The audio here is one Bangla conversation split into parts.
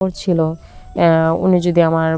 ছিল। উনি যদি আমার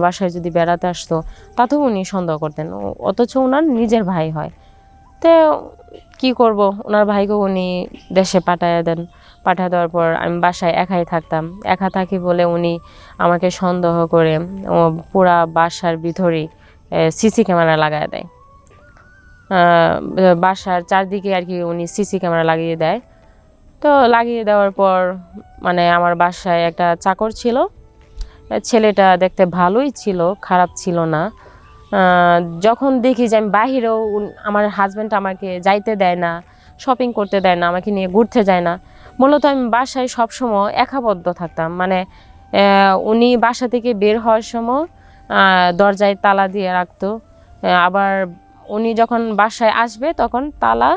বাসায় যদি বেড়াতে আসতো, তাতেও উনি সন্দেহ করতেন। অথচ উনার নিজের ভাই হয়। তো কি করব, ওনার ভাইকে উনি দেশে পাঠায় দেন। পাঠায় দেওয়ার পর আমি বাসায় একাই থাকতাম। একা থাকি বলে উনি আমাকে সন্দেহ করে পুরা বাসার ভিতরেই সিসি ক্যামেরা লাগায় দেয়। বাসার চারদিকে আর কি উনি সিসি ক্যামেরা লাগিয়ে দেয়। তো লাগিয়ে দেওয়ার পর আমার বাসায় একটা চাকর ছিল। ছেলেটা দেখতে ভালোই ছিল, খারাপ ছিল না। যখন দেখি যে আমি বাহিরেও আমার হাজব্যান্ড আমাকে যাইতে দেয় না, শপিং করতে দেয় না, আমাকে নিয়ে ঘুরতে যায় না। মূলত আমি বাসায় সবসময় একাবদ্ধ থাকতাম। উনি বাসা থেকে বের হওয়ার সময় দরজায় তালা দিয়ে রাখতো। আবার উনি যখন বাসায় আসবে তখন তালা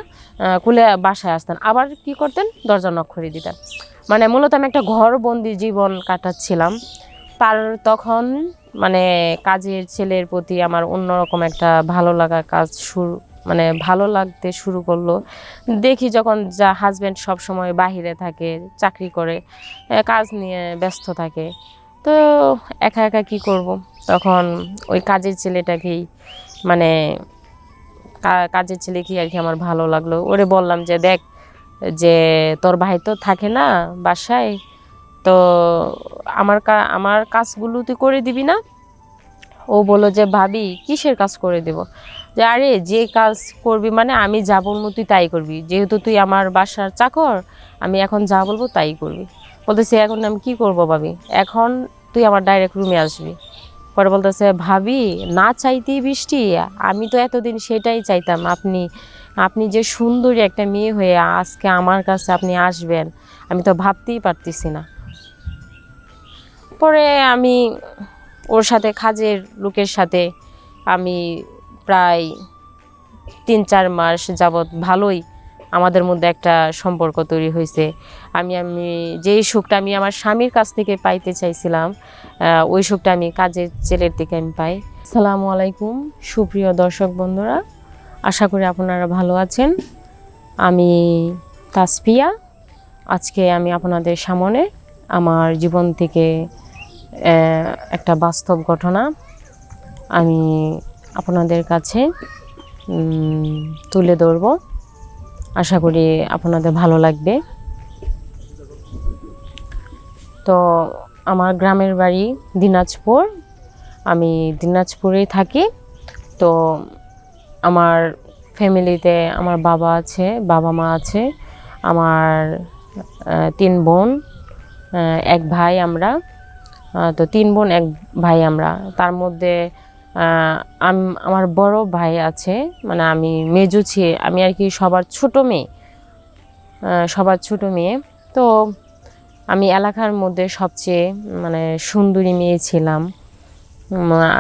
খুলে বাসায় আসতেন, আবার কি করতেন, দরজা নক করে দিতেন। মূলত আমি একটা ঘরবন্দি জীবন কাটাচ্ছিলাম। তার তখন কাজের ছেলের প্রতি আমার অন্যরকম একটা ভালো লাগা ভালো লাগতে শুরু করলো। দেখি যখন হাজব্যান্ড সবসময় বাহিরে থাকে, চাকরি করে, কাজ নিয়ে ব্যস্ত থাকে, তো একা একা কি করব, তখন ওই কাজের ছেলেটাকেই কাজের ছেলেকেই আর কি আমার ভালো লাগলো। ওরে বললাম যে দেখ, যে তোর ভাই তো থাকে না বাসায়, তো আমার কাজগুলো তুই করে দিবি না? ও বললো যে ভাবি কিসের কাজ করে দেব? যে আরে যে কাজ করবি আমি যা বলবো তুই তাই করবি, যেহেতু তুই আমার বাসার চাকর, আমি এখন যা বলবো তাই করবি। বলতেছে এখন আমি কি করব ভাবি, এখন তুই আমার ডাইরেক্ট রুমে আসবি। পরে বলতেছে ভাবি না চাইতেই বৃষ্টি, আমি তো এতদিন সেটাই চাইতাম, আপনি যে সুন্দরী একটা মেয়ে হয়ে আজকে আমার কাছে আপনি আসবেন, আমি তো ভাবতেই পারতেছি না। পরে আমি ওর সাথে, কাজের লোকের সাথে আমি প্রায় 3-4 মাস যাবৎ ভালোই আমাদের মধ্যে একটা সম্পর্ক তৈরি হয়েছে। আমি যেই সুখটা আমি আমার স্বামীর কাছ থেকে পাইতে চাইছিলাম, ওই সুখটা আমি কাজের ছেলের থেকে আমি পাই। আসসালামু আলাইকুম সুপ্রিয় দর্শক বন্ধুরা, আশা করি আপনারা ভালো আছেন। আমি তাসফিয়া। আজকে আমি আপনাদের সামনে আমার জীবন থেকে একটা বাস্তব ঘটনা আমি আপনাদের কাছে তুলে ধরব। আশা করি আপনাদের ভালো লাগবে। তো আমার গ্রামের বাড়ি দিনাজপুর, আমি দিনাজপুরেই থাকি। তো আমার ফ্যামিলিতে আমার বাবা আছে, বাবা মা আছে, আমার 3 বোন, 1 ভাই। আমরা তো 3 বোন 1 ভাই আমরা। তার মধ্যে আমার বড় ভাই আছে, আমি মেজো আমি আর কি সবার ছোট মেয়ে। তো আমি এলাকার মধ্যে সবচেয়ে সুন্দরী মেয়ে ছিলাম।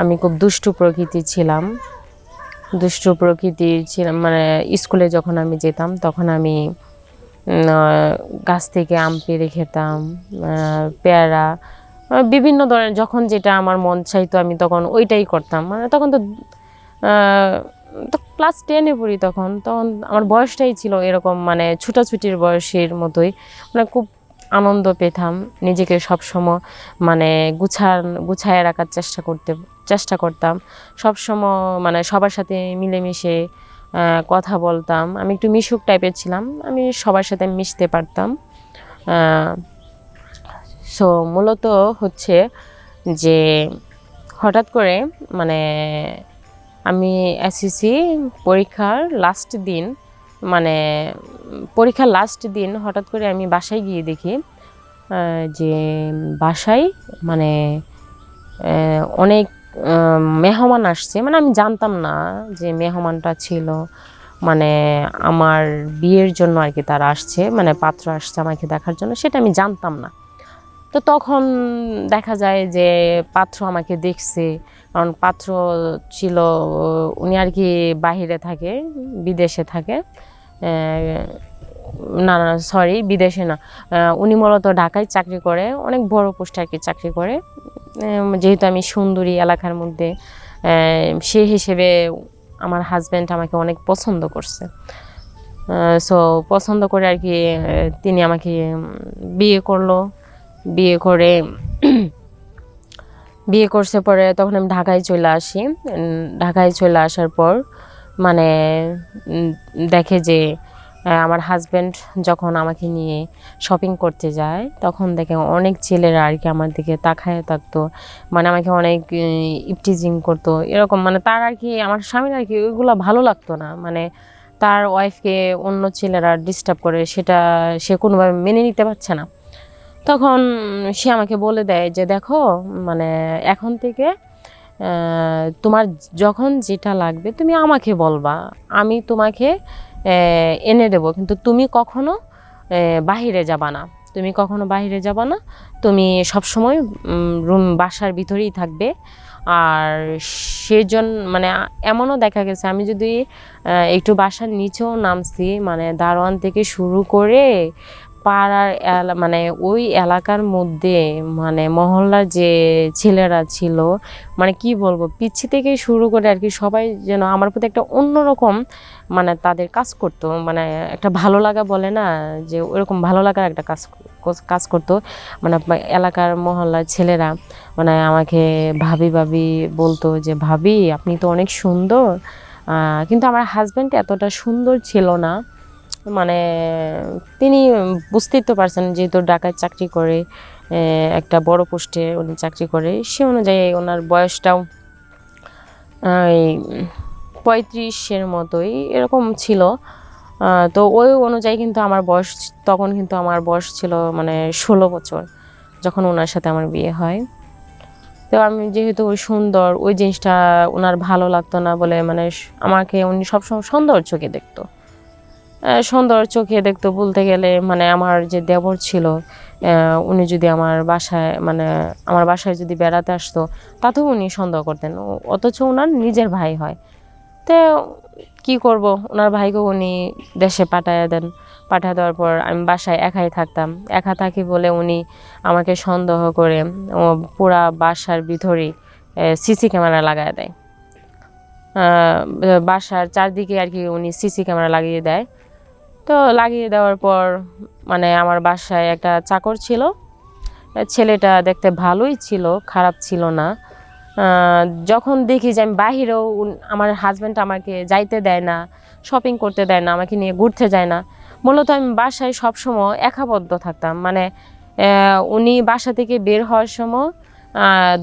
আমি খুব দুষ্টু প্রকৃতির ছিলাম। স্কুলে যখন আমি যেতাম তখন আমি গাছ থেকে আম পেড়ে খেতাম, পেয়ারা, বিভিন্ন ধরনের, যখন যেটা আমার মন চাইতো আমি তখন ওইটাই করতাম। তখন তো ক্লাস 10-এ পড়ি। তখন আমার বয়সটাই ছিল এরকম, ছুটাছুটির বয়সের মতোই। খুব আনন্দ পেতাম, নিজেকে সবসময় গুছায় রাখার চেষ্টা করতাম সবসময়, সবার সাথে মিলেমিশে কথা বলতাম। আমি একটু মিশুক টাইপের ছিলাম, আমি সবার সাথে মিশতে পারতাম। সো মূলত হচ্ছে যে হঠাৎ করে আমি এসএসসি পরীক্ষার লাস্ট দিন হঠাৎ করে আমি বাসায় গিয়ে দেখি যে বাসায় অনেক মেহমান আসছে। আমি জানতাম না যে মেহমানটা ছিল আমার বিয়ের জন্য আর কি, তারা আসছে, পাত্র আসছে আমাকে দেখার জন্য, সেটা আমি জানতাম না। তো তখন দেখা যায় যে পাত্র আমাকে দেখছে, কারণ পাত্র ছিল, উনি আর কি বাহিরে থাকে, বিদেশে থাকে। না না সরি, বিদেশে না, উনি মূলত ঢাকায় চাকরি করে, অনেক বড় পোস্টে আর কি চাকরি করে। যেহেতু আমি সুন্দরী এলাকার মধ্যে, সে হিসেবে আমার হাজব্যান্ড আমাকে অনেক পছন্দ করছে। সো পছন্দ করে আর কি তিনি আমাকে বিয়ে করলো। বিয়ে করে বিয়ে করছে পরে তখন আমি ঢাকায় চলে আসি। ঢাকায় চলে আসার পর মানে দেখে যে আমার হাজব্যান্ড যখন আমাকে নিয়ে শপিং করতে যায় তখন দেখে অনেক ছেলেরা আর কি আমার দিকে তাকায় থাকতো, মানে আমাকে অনেক ইপটিজিং করতো এরকম। মানে তার আর কি আমার স্বামীর আর কি ওইগুলো ভালো লাগতো না, মানে তার ওয়াইফকে অন্য ছেলেরা ডিস্টার্ব করে সেটা সে কোনোভাবে মেনে নিতে পারছে না। তখন সে আমাকে বলে দেয় যে দেখো, মানে এখন থেকে তোমার যখন যেটা লাগবে তুমি আমাকে বলবা, আমি তোমাকে এনে দেবো, কিন্তু তুমি কখনো বাহিরে যাবা না, তুমি কখনো বাহিরে যাবা না, তুমি সবসময় বাসার ভিতরেই থাকবে। আর সেজন মানে এমনও দেখা গেছে আমি যদি একটু বাসার নিচেও নামছি, মানে দারোয়ান থেকে শুরু করে পাড়ার মানে ওই এলাকার মধ্যে মানে মহল্লার যে ছেলেরা ছিল, মানে কি বলবো, পিচ্ছি থেকে শুরু করে আর কি সবাই যেন আমার প্রতি একটা অন্যরকম মানে তাদের কাজ করতো, মানে একটা ভালো লাগা বলে না, যে ওরকম ভালো লাগার একটা কাজ কাজ করতো। মানে এলাকার মহল্লার ছেলেরা মানে আমাকে ভাবি ভাবি বলতো যে ভাবি আপনি তো অনেক সুন্দর, কিন্তু আমার হাজব্যান্ড এতটা সুন্দর ছিল না। মানে তিনি বুঝতেই তো পারছেন যেহেতু ঢাকায় চাকরি করে, একটা বড় পোস্টে উনি চাকরি করে, সে অনুযায়ী ওনার বয়সটাও এই 35-এর মতোই এরকম ছিল। তো ওই অনুযায়ী কিন্তু আমার বয়স তখন কিন্তু আমার বয়স ছিল মানে 16 বছর যখন ওনার সাথে আমার বিয়ে হয়। তো আমি যেহেতু ওই সুন্দর ওই জিনিসটা ওনার ভালো লাগতো না বলে মানে আমাকে উনি সবসময় সুন্দর চোখে দেখতো। সুন্দর চোখে দেখতো বলতে গেলে মানে আমার যে দেবর ছিল উনি যদি আমার বাসায় মানে আমার বাসায় যদি বেড়াতে আসতো তাতেও উনি সন্দেহ করতেন, অথচ ওনার নিজের ভাই হয়। তো কি করব, ওনার ভাইকে উনি দেশে পাঠায় দেন। পাঠায় দেওয়ার পর আমি বাসায় একাই থাকতাম, একা থাকি বলে উনি আমাকে সন্দেহ করে পুরা বাসার ভিতরেই সিসি ক্যামেরা লাগায় দেয়। বাসার চারদিকে আর কি উনি সিসি ক্যামেরা লাগিয়ে দেয়। তো লাগিয়ে দেওয়ার পর মানে আমার বাসায় একটা চাকর ছিল, ছেলেটা দেখতে ভালোই ছিল, খারাপ ছিল না। যখন দেখি যে আমি বাহিরেও আমার হাজব্যান্ড আমাকে যাইতে দেয় না, শপিং করতে দেয় না, আমাকে নিয়ে ঘুরতে যায় না, মূলত আমি বাসায় সবসময় একাবদ্ধ থাকতাম। মানে উনি বাসা থেকে বের হওয়ার সময়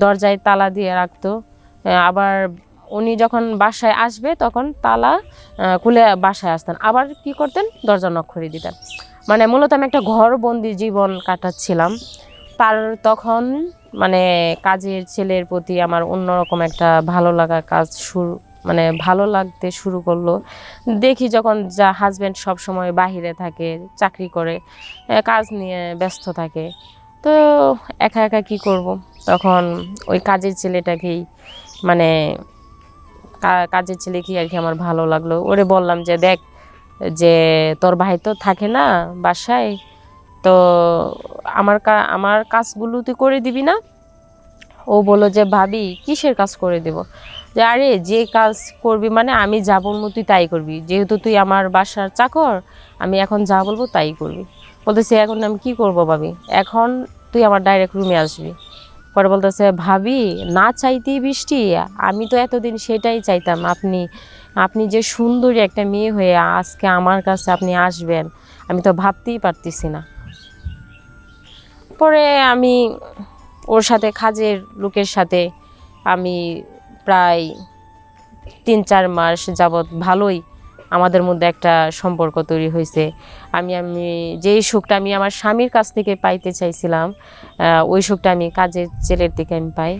দরজায় তালা দিয়ে রাখতো, আবার উনি যখন বাসায় আসবে তখন তালা খুলে বাসায় আসতেন, আবার কি করতেন দরজা নক করে দিতেন। মানে মূলত আমি একটা ঘরবন্দি জীবন কাটাচ্ছিলাম। তার তখন মানে কাজের ছেলের প্রতি আমার অন্যরকম একটা ভালো লাগা কাজ মানে ভালো লাগতে শুরু করলো। দেখি যখন যা হাজব্যান্ড সব সময় বাহিরে থাকে, চাকরি করে, কাজ নিয়ে ব্যস্ত থাকে, তো একা একা কি করব, তখন ওই কাজের ছেলেটাকেই মানে কাজের ছেলেকেই আর কি আমার ভালো লাগলো। ওরে বললাম যে দেখ, যে তোর ভাই তো থাকে না বাসায়, তো আমার কাজগুলো তুই করে দিবি না? ও বললো যে ভাবি কিসের কাজ করে দেব? যে আরে যে কাজ করবি মানে আমি যা বলবো তুই তাই করবি, যেহেতু তুই আমার বাসার চাকর, আমি এখন যা বলবো তাই করবি। বলতেছে এখন আমি কি করব ভাবি, এখন তুই আমার ডাইরেক্ট রুমে আসবি। পরে বলতেছে ভাবি না চাইতেই বৃষ্টি, আমি তো এতদিন সেটাই চাইতাম, আপনি আপনি যে সুন্দরী একটা মেয়ে হয়ে আজকে আমার কাছে আপনি আসবেন, আমি তো ভাবতেই পারতেছি না। পরে আমি ওর সাথে কাজের লোকের সাথে আমি প্রায় 3-4 মাস যাবৎ ভালোই আমাদের মধ্যে একটা সম্পর্ক তৈরি হয়েছে। আমি আমি যেই সুখটা আমি আমার স্বামীর কাছ থেকে পাইতে চাইছিলাম, ওই সুখটা আমি কাজের ছেলের থেকে আমি পাই।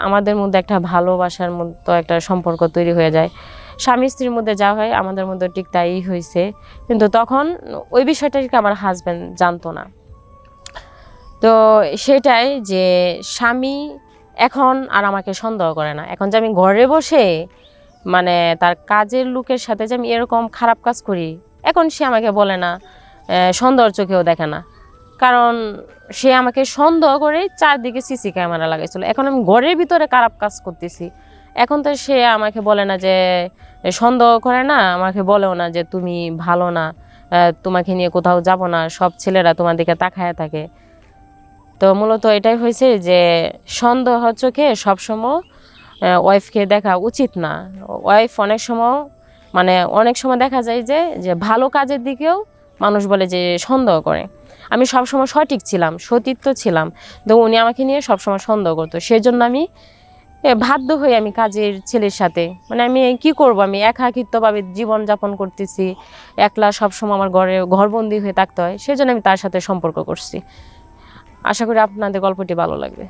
আমাদের মধ্যে একটা ভালোবাসার মতো একটা সম্পর্ক তৈরি হয়ে যায়। স্বামী স্ত্রীর মধ্যে যা হয় আমাদের মধ্যে ঠিক তাই হয়েছে, কিন্তু তখন ওই বিষয়টাকে আমার হাজব্যান্ড জানতো না। তো সেটাই যে স্বামী এখন আর আমাকে সন্দেহ করে না, এখন যে আমি ঘরে বসে মানে তার কাজের লোকের সাথে যে আমি এরকম খারাপ কাজ করি, এখন সে আমাকে বলে না, সন্দেহর চোখেও দেখে না। কারণ সে আমাকে সন্দেহ করে চারদিকে সিসি ক্যামেরা লাগাইছিল, এখন আমি ঘরের ভিতরে খারাপ কাজ করতেছি, এখন তো সে আমাকে বলে না যে সন্দেহ করে না, আমাকে বলেও না যে তুমি ভালো না, তোমাকে নিয়ে কোথাও যাব না, সব ছেলেরা তোমার দিকে তাকায় থাকে। তো মূলত এটাই হয়েছে যে সন্দেহ চোখে সবসময় ওয়াইফকে দেখা উচিত না। ওয়াইফ অনেক সময় দেখা যায় যে যে ভালো কাজের দিকেও মানুষ বলে যে সন্দেহ করে। আমি সবসময় সঠিক ছিলাম, সতীর্থ ছিলাম, তো উনি আমাকে নিয়ে সবসময় সন্দেহ করতো। সেই জন্য আমি বাধ্য হয়ে আমি কাজের ছেলের সাথে আমি কি করব, আমি একাকিত্বভাবে জীবনযাপন করতেছি, একলা সবসময় আমার ঘরবন্দি হয়ে থাকতে হয়, সেই জন্য আমি তার সাথে সম্পর্ক করছি। আশা করি আপনাদের গল্পটি ভালো লাগবে।